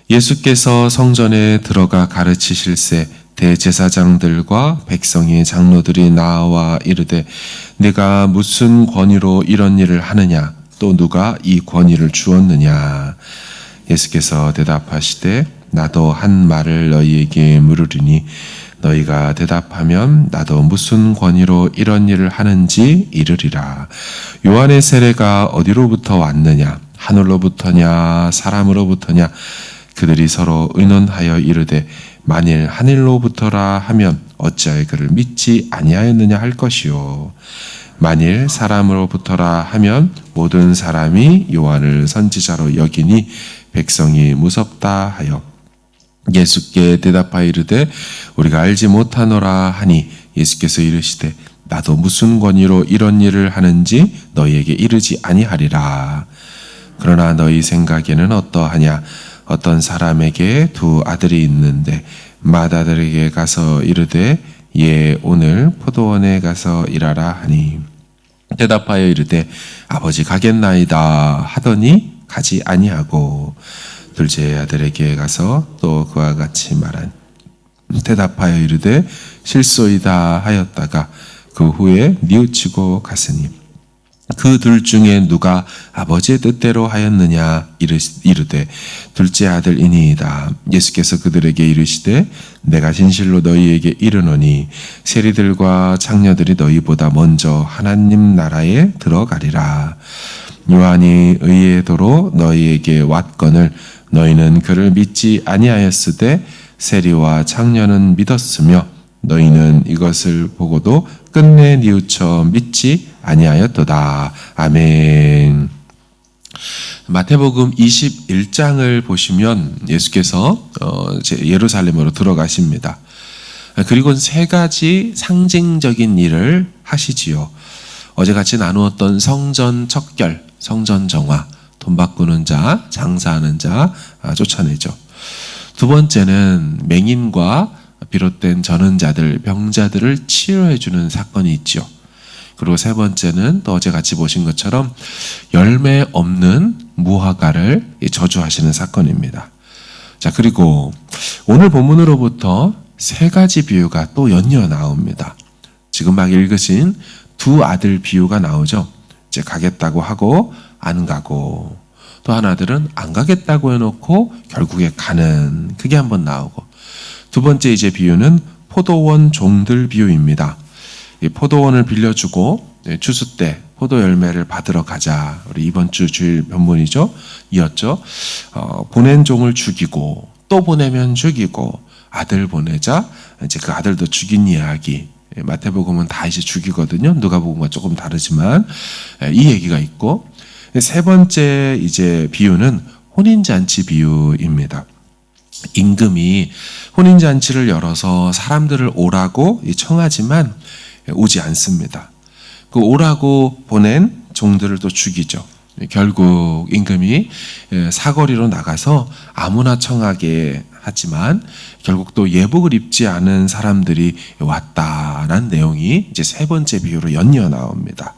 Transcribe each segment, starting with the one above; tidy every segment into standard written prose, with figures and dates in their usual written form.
예수께서 성전에 들어가 가르치실새 대제사장들과 백성의 장로들이 나와 이르되 네가 무슨 권위로 이런 일을 하느냐? 또 누가 이 권위를 주었느냐? 예수께서 대답하시되 나도 한 말을 너희에게 물으리니 너희가 대답하면 나도 무슨 권위로 이런 일을 하는지 이르리라. 요한의 세례가 어디로부터 왔느냐? 하늘로부터냐 사람으로부터냐? 그들이 서로 의논하여 이르되 만일 하늘로부터라 하면 어찌하여 그를 믿지 아니하였느냐 할 것이요 만일 사람으로부터라 하면 모든 사람이 요한을 선지자로 여기니 백성이 무섭다 하여 예수께 대답하여 이르되 우리가 알지 못하노라 하니 예수께서 이르시되 나도 무슨 권위로 이런 일을 하는지 너희에게 이르지 아니하리라. 그러나 너희 생각에는 어떠하냐? 어떤 사람에게 두 아들이 있는데 맏아들에게 가서 이르되 예 오늘 포도원에 가서 일하라 하니 대답하여 이르되 아버지 가겠나이다 하더니 가지 아니하고 둘째 아들에게 가서 또 그와 같이 말한 대답하여 이르되 실소이다 하였다가 그 후에 뉘우치고 갔으니 그 둘 중에 누가 아버지의 뜻대로 하였느냐 이르되 둘째 아들이니이다. 예수께서 그들에게 이르시되 내가 진실로 너희에게 이르노니 세리들과 창녀들이 너희보다 먼저 하나님 나라에 들어가리라. 요한이 의의 도로 너희에게 왔거늘 너희는 그를 믿지 아니하였으되 세리와 창녀는 믿었으며 너희는 이것을 보고도 끝내 뉘우쳐 믿지 아니하였도다. 아멘. 마태복음 21장을 보시면 예수께서 예루살렘으로 들어가십니다. 그리고 세 가지 상징적인 일을 하시지요. 어제같이 나누었던 성전 척결, 성전 정화, 돈 바꾸는 자, 장사하는 자 쫓아내죠. 두 번째는 맹인과 비롯된 전은 자들, 병자들을 치료해 주는 사건이 있죠. 그리고 세 번째는 또 어제 같이 보신 것처럼 열매 없는 무화과를 저주하시는 사건입니다. 자, 그리고 오늘 본문으로부터 세 가지 비유가 또 연이어 나옵니다. 지금 막 읽으신 두 아들 비유가 나오죠. 이제 가겠다고 하고 안 가고 또 하나들은 안 가겠다고 해놓고 결국에 가는 그게 한번 나오고 두 번째 이제 비유는 포도원 종들 비유입니다. 이 포도원을 빌려주고 추수 때 포도 열매를 받으러 가자. 우리 이번 주 주일 본문이죠. 이었죠. 보낸 종을 죽이고 또 보내면 죽이고 아들 보내자 이제 그 아들도 죽인 이야기. 마태복음은 다 이제 죽이거든요. 누가복음과 조금 다르지만 이 얘기가 있고 세 번째 이제 비유는 혼인잔치 비유입니다. 임금이 혼인잔치를 열어서 사람들을 오라고 청하지만 오지 않습니다. 그 오라고 보낸 종들을 또 죽이죠. 결국 임금이 사거리로 나가서 아무나 청하게 하지만 결국 또 예복을 입지 않은 사람들이 왔다라는 내용이 이제 세 번째 비유로 연이어 나옵니다.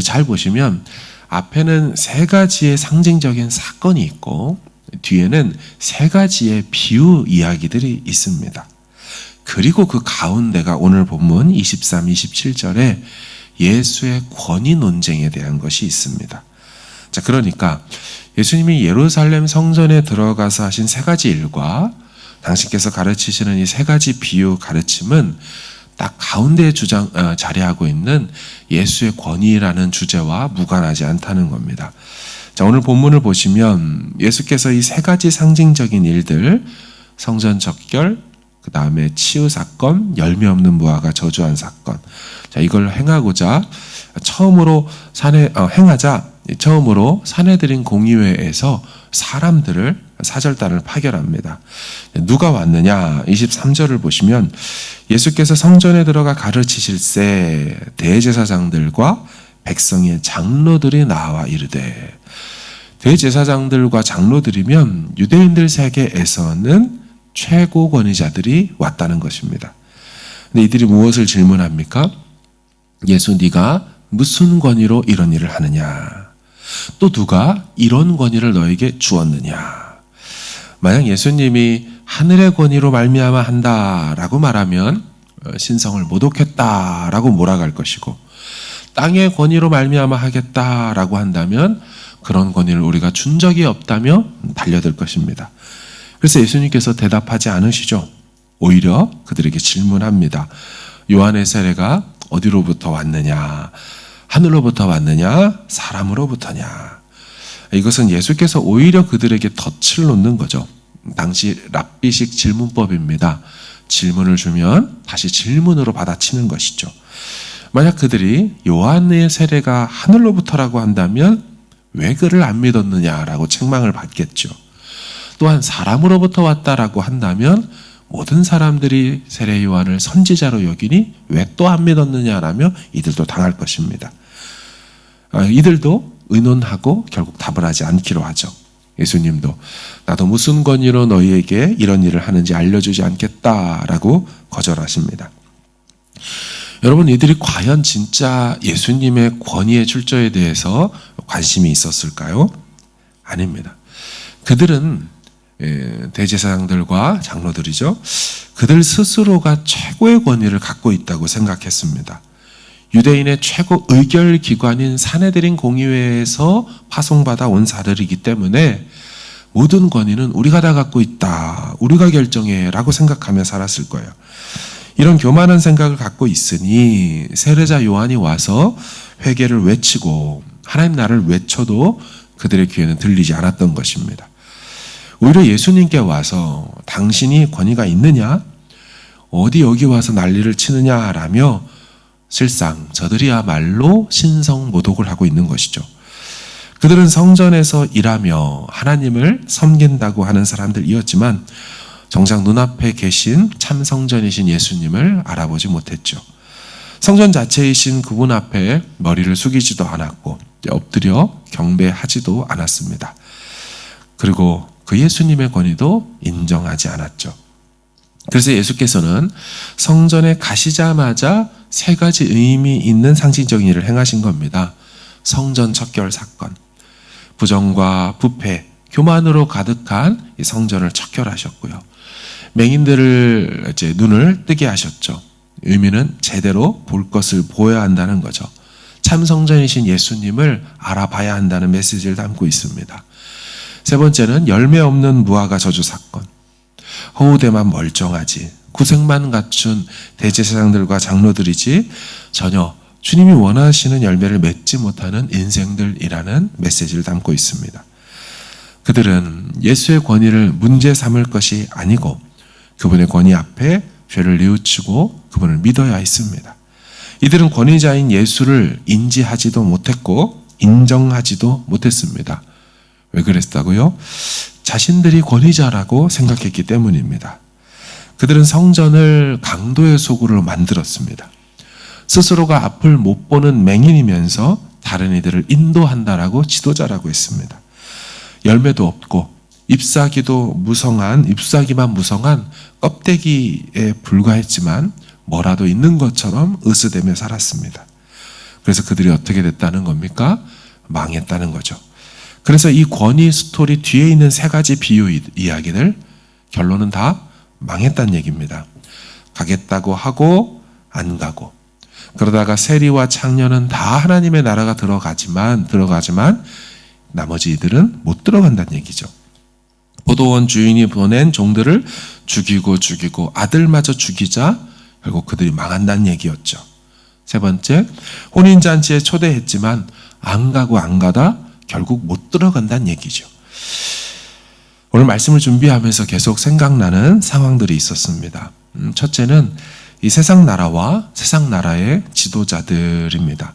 잘 보시면 앞에는 세 가지의 상징적인 사건이 있고 뒤에는 세 가지의 비유 이야기들이 있습니다. 그리고 그 가운데가 오늘 본문 23, 27절에 예수의 권위 논쟁에 대한 것이 있습니다. 자, 그러니까 예수님이 예루살렘 성전에 들어가서 하신 세 가지 일과 당신께서 가르치시는 이 세 가지 비유 가르침은 딱 가운데에 자리하고 있는 예수의 권위라는 주제와 무관하지 않다는 겁니다. 자, 오늘 본문을 보시면 예수께서 이 세 가지 상징적인 일들, 성전 적결, 그 다음에 치유 사건, 열매 없는 무화과 저주한 사건. 자, 이걸 행하자 처음으로 사내들인 공의회에서 사람들을 사절단을 파견합니다. 누가 왔느냐? 23절을 보시면 예수께서 성전에 들어가 가르치실새 대제사장들과 백성의 장로들이 나와 이르되 대제사장들과 장로들이면 유대인들 세계에서는 최고 권위자들이 왔다는 것입니다. 근데 이들이 무엇을 질문합니까? 예수 네가 무슨 권위로 이런 일을 하느냐? 또 누가 이런 권위를 너에게 주었느냐? 만약 예수님이 하늘의 권위로 말미암아 한다라고 말하면 신성을 모독했다라고 몰아갈 것이고, 땅의 권위로 말미암아 하겠다라고 한다면 그런 권위를 우리가 준 적이 없다며 달려들 것입니다. 그래서 예수님께서 대답하지 않으시죠. 오히려 그들에게 질문합니다. 요한의 세례가 어디로부터 왔느냐? 하늘로부터 왔느냐? 사람으로부터냐? 이것은 예수께서 오히려 그들에게 덫을 놓는 거죠. 당시 랍비식 질문법입니다. 질문을 주면 다시 질문으로 받아치는 것이죠. 만약 그들이 요한의 세례가 하늘로부터라고 한다면 왜 그를 안 믿었느냐라고 책망을 받겠죠. 또한 사람으로부터 왔다라고 한다면 모든 사람들이 세례 요한을 선지자로 여기니 왜 또 안 믿었느냐라며 이들도 당할 것입니다. 이들도 의논하고 결국 답을 하지 않기로 하죠. 예수님도 나도 무슨 권위로 너희에게 이런 일을 하는지 알려주지 않겠다라고 거절하십니다. 여러분, 이들이 과연 진짜 예수님의 권위의 출처에 대해서 관심이 있었을까요? 아닙니다. 그들은 대제사장들과 장로들이죠. 그들 스스로가 최고의 권위를 갖고 있다고 생각했습니다. 유대인의 최고 의결기관인 사내들인 공의회에서 파송받아 온 사들이기 때문에 모든 권위는 우리가 다 갖고 있다, 우리가 결정해 라고 생각하며 살았을 거예요. 이런 교만한 생각을 갖고 있으니 세례자 요한이 와서 회개를 외치고 하나님 나라를 외쳐도 그들의 귀에는 들리지 않았던 것입니다. 오히려 예수님께 와서 당신이 권위가 있느냐? 어디 여기 와서 난리를 치느냐라며 실상 저들이야말로 신성 모독을 하고 있는 것이죠. 그들은 성전에서 일하며 하나님을 섬긴다고 하는 사람들이었지만 정작 눈앞에 계신 참 성전이신 예수님을 알아보지 못했죠. 성전 자체이신 그분 앞에 머리를 숙이지도 않았고 엎드려 경배하지도 않았습니다. 그리고 그 예수님의 권위도 인정하지 않았죠. 그래서 예수께서는 성전에 가시자마자 세 가지 의미 있는 상징적인 일을 행하신 겁니다. 성전 척결 사건, 부정과 부패, 교만으로 가득한 이 성전을 척결하셨고요. 맹인들을 이제 눈을 뜨게 하셨죠. 의미는 제대로 볼 것을 보여야 한다는 거죠. 참 성전이신 예수님을 알아봐야 한다는 메시지를 담고 있습니다. 세 번째는 열매 없는 무화과 저주 사건. 허우대만 멀쩡하지 구색만 갖춘 대제사장들과 장로들이지 전혀 주님이 원하시는 열매를 맺지 못하는 인생들이라는 메시지를 담고 있습니다. 그들은 예수의 권위를 문제 삼을 것이 아니고 그분의 권위 앞에 죄를 뉘우치고 그분을 믿어야 했습니다. 이들은 권위자인 예수를 인지하지도 못했고 인정하지도 못했습니다. 왜 그랬다고요? 자신들이 권위자라고 생각했기 때문입니다. 그들은 성전을 강도의 소굴로 만들었습니다. 스스로가 앞을 못 보는 맹인이면서 다른 이들을 인도한다라고 지도자라고 했습니다. 열매도 없고 잎사귀만 무성한 껍데기에 불과했지만 뭐라도 있는 것처럼 으스대며 살았습니다. 그래서 그들이 어떻게 됐다는 겁니까? 망했다는 거죠. 그래서 이 권위 스토리 뒤에 있는 세 가지 비유 이야기들 결론은 다 망했다는 얘기입니다. 가겠다고 하고 안 가고 그러다가 세리와 창녀는 다 하나님의 나라가 들어가지만 나머지 이들은 못 들어간다는 얘기죠. 포도원 주인이 보낸 종들을 죽이고 아들마저 죽이자 결국 그들이 망한다는 얘기였죠. 세 번째, 혼인잔치에 초대했지만 안 가다 결국 못 들어간다는 얘기죠. 오늘 말씀을 준비하면서 계속 생각나는 상황들이 있었습니다. 첫째는 이 세상 나라와 세상 나라의 지도자들입니다.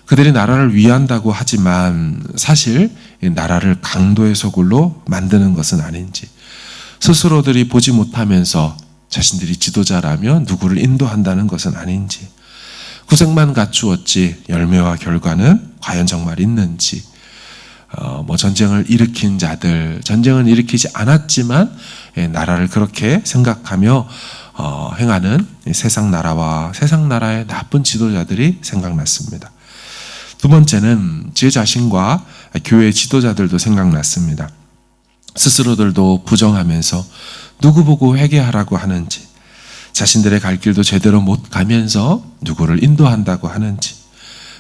그들이 나라를 위한다고 하지만 사실 이 나라를 강도의 소굴로 만드는 것은 아닌지, 스스로들이 보지 못하면서 자신들이 지도자라면 누구를 인도한다는 것은 아닌지, 구색만 갖추었지 열매와 결과는 과연 정말 있는지, 전쟁을 일으킨 자들, 전쟁은 일으키지 않았지만 나라를 그렇게 생각하며 행하는 세상 나라와 세상 나라의 나쁜 지도자들이 생각났습니다. 두 번째는 제 자신과 교회 지도자들도 생각났습니다. 스스로들도 부정하면서 누구 보고 회개하라고 하는지, 자신들의 갈 길도 제대로 못 가면서 누구를 인도한다고 하는지,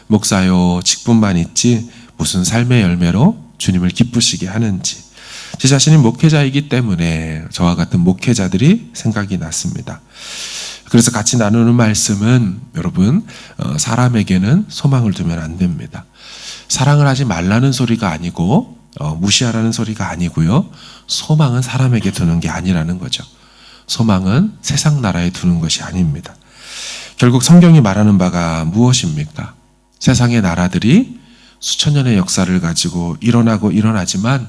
목사요 직분만 있지 무슨 삶의 열매로 주님을 기쁘시게 하는지, 제 자신이 목회자이기 때문에 저와 같은 목회자들이 생각이 났습니다. 그래서 같이 나누는 말씀은 여러분, 사람에게는 소망을 두면 안 됩니다. 사랑을 하지 말라는 소리가 아니고 무시하라는 소리가 아니고요. 소망은 사람에게 두는 게 아니라는 거죠. 소망은 세상 나라에 두는 것이 아닙니다. 결국 성경이 말하는 바가 무엇입니까? 세상의 나라들이 수천 년의 역사를 가지고 일어나고 일어나지만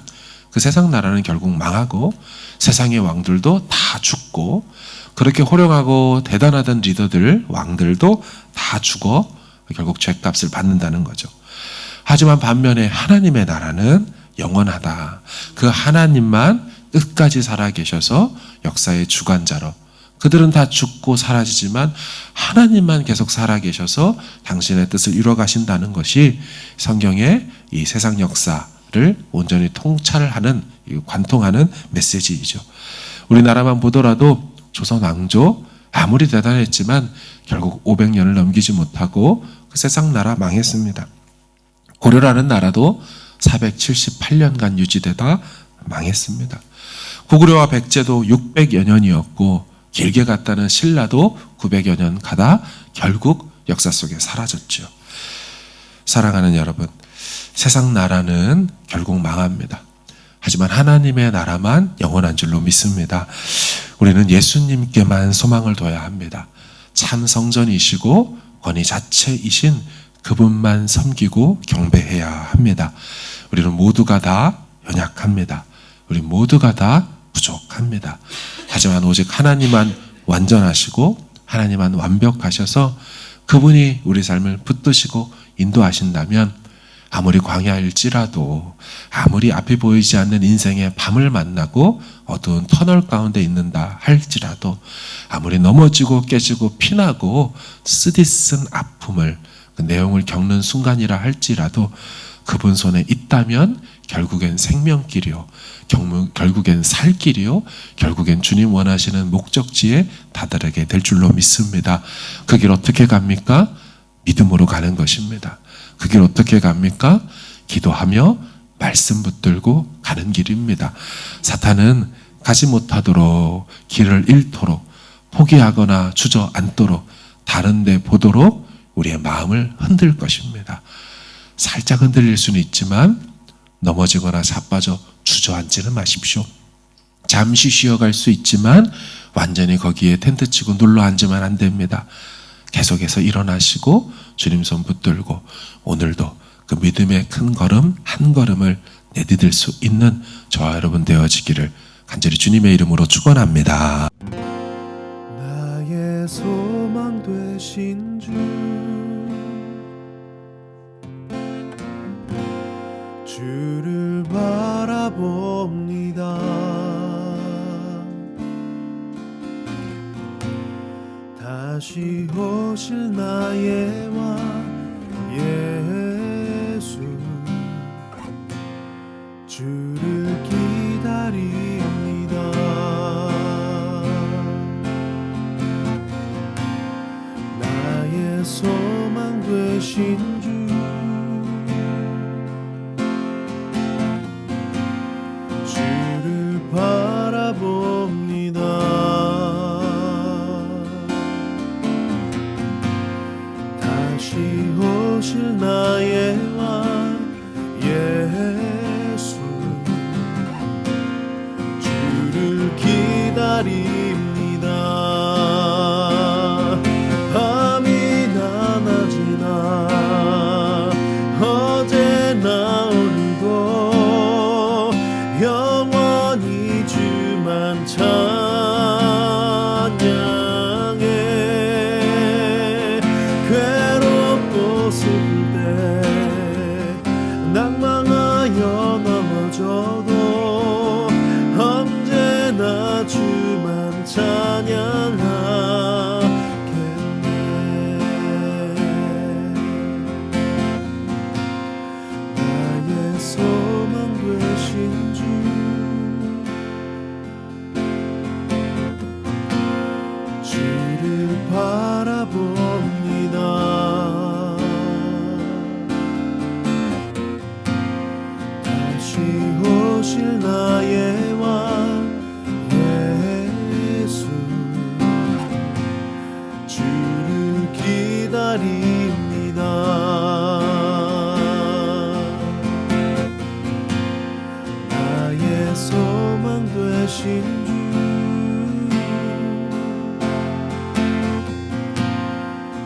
그 세상 나라는 결국 망하고 세상의 왕들도 다 죽고 그렇게 호령하고 대단하던 리더들, 왕들도 다 죽어 결국 죗값을 받는다는 거죠. 하지만 반면에 하나님의 나라는 영원하다. 그 하나님만 끝까지 살아계셔서 역사의 주관자로, 그들은 다 죽고 사라지지만 하나님만 계속 살아계셔서 당신의 뜻을 이루어가신다는 것이 성경의 이 세상 역사를 온전히 통찰하는, 관통하는 메시지이죠. 우리나라만 보더라도 조선 왕조 아무리 대단했지만 결국 500년을 넘기지 못하고 그 세상 나라 망했습니다. 고려라는 나라도 478년간 유지되다 망했습니다. 고구려와 백제도 600여 년이었고 길게 갔다는 신라도 900여 년 가다 결국 역사 속에 사라졌죠. 사랑하는 여러분, 세상 나라는 결국 망합니다. 하지만 하나님의 나라만 영원한 줄로 믿습니다. 우리는 예수님께만 소망을 둬야 합니다. 참 성전이시고 권위 자체이신 그분만 섬기고 경배해야 합니다. 우리는 모두가 다 연약합니다. 우리 모두가 다 부족합니다. 하지만 오직 하나님만 완전하시고 하나님만 완벽하셔서 그분이 우리 삶을 붙드시고 인도하신다면 아무리 광야일지라도, 아무리 앞이 보이지 않는 인생의 밤을 만나고 어두운 터널 가운데 있는다 할지라도, 아무리 넘어지고 깨지고 피나고 쓰디쓴 아픔을, 그 내용을 겪는 순간이라 할지라도 그분 손에 있다면 결국엔 생명길이요, 결국엔 살 길이요, 결국엔 주님 원하시는 목적지에 다다르게 될 줄로 믿습니다. 그 길 어떻게 갑니까? 믿음으로 가는 것입니다. 그 길 어떻게 갑니까? 기도하며 말씀 붙들고 가는 길입니다. 사탄은 가지 못하도록, 길을 잃도록, 포기하거나 주저앉도록, 다른 데 보도록 우리의 마음을 흔들 것입니다. 살짝 흔들릴 수는 있지만 넘어지거나 자빠져 주저앉지는 마십시오. 잠시 쉬어갈 수 있지만 완전히 거기에 텐트 치고 눌러 앉으면 안 됩니다. 계속해서 일어나시고 주님 손 붙들고 오늘도 그 믿음의 큰 걸음 한 걸음을 내디딜 수 있는 저와 여러분 되어지기를 간절히 주님의 이름으로 축원합니다. 나의 소망 되신 주, 주를 바라봅니다. 다시 오실 나의 왕 예수, 주를 기다립니다. 나의 소망 되신 주, 주를 바라봅니다. 다시 오실 나의 왕 예수, 주를 기다립니다. 밤이나 낮이나 어제나 오늘도 영원히 주만 찬양해. 괴롭고 슬플 때 낭망하여 넘어져도 언제나 주만 찬양하겠네. 나의 소망 되신 주, 되신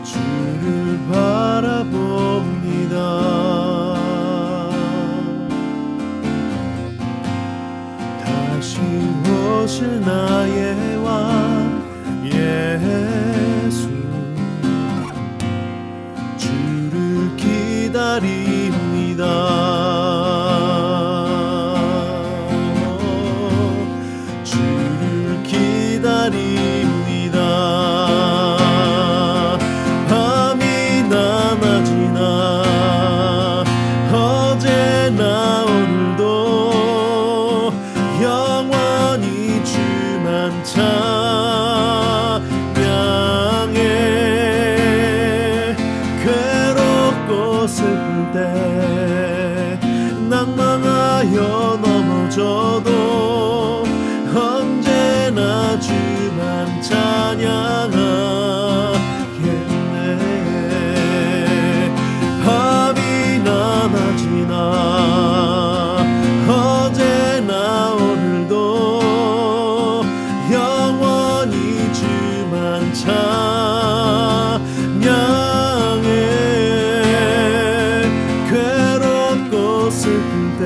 주 주를 바라봅니다. 다시 오실 나의 왕 예수 주를 기다립니다. 주를 기다립니다. 밤이나 낮이나 어제나 오늘도 영원히 주만 찬양해. 괴롭고 슬플 때 낭망하여 넘어져도 언제나 주만 찬양하겠네. 밤이나 낮이나 어제나 오늘도 영원히 주만 찬양해. 괴롭고 슬플 때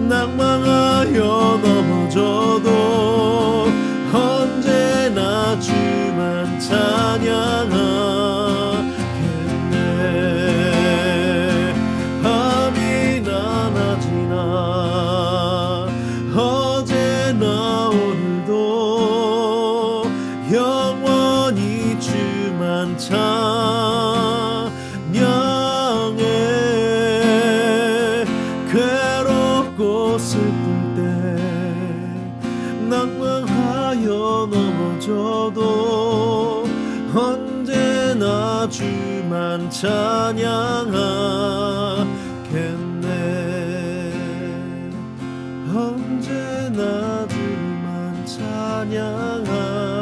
낭망하여 넘어져도 언제나 주만 찬양하겠네. 밤이나 낮이나 어제나 오늘도 영원히 주만 찬양해. 괴롭고 슬플 때 낭망하여 넘어져도 언제나 주만 찬양하겠네. 언제나 주만 찬양하겠네.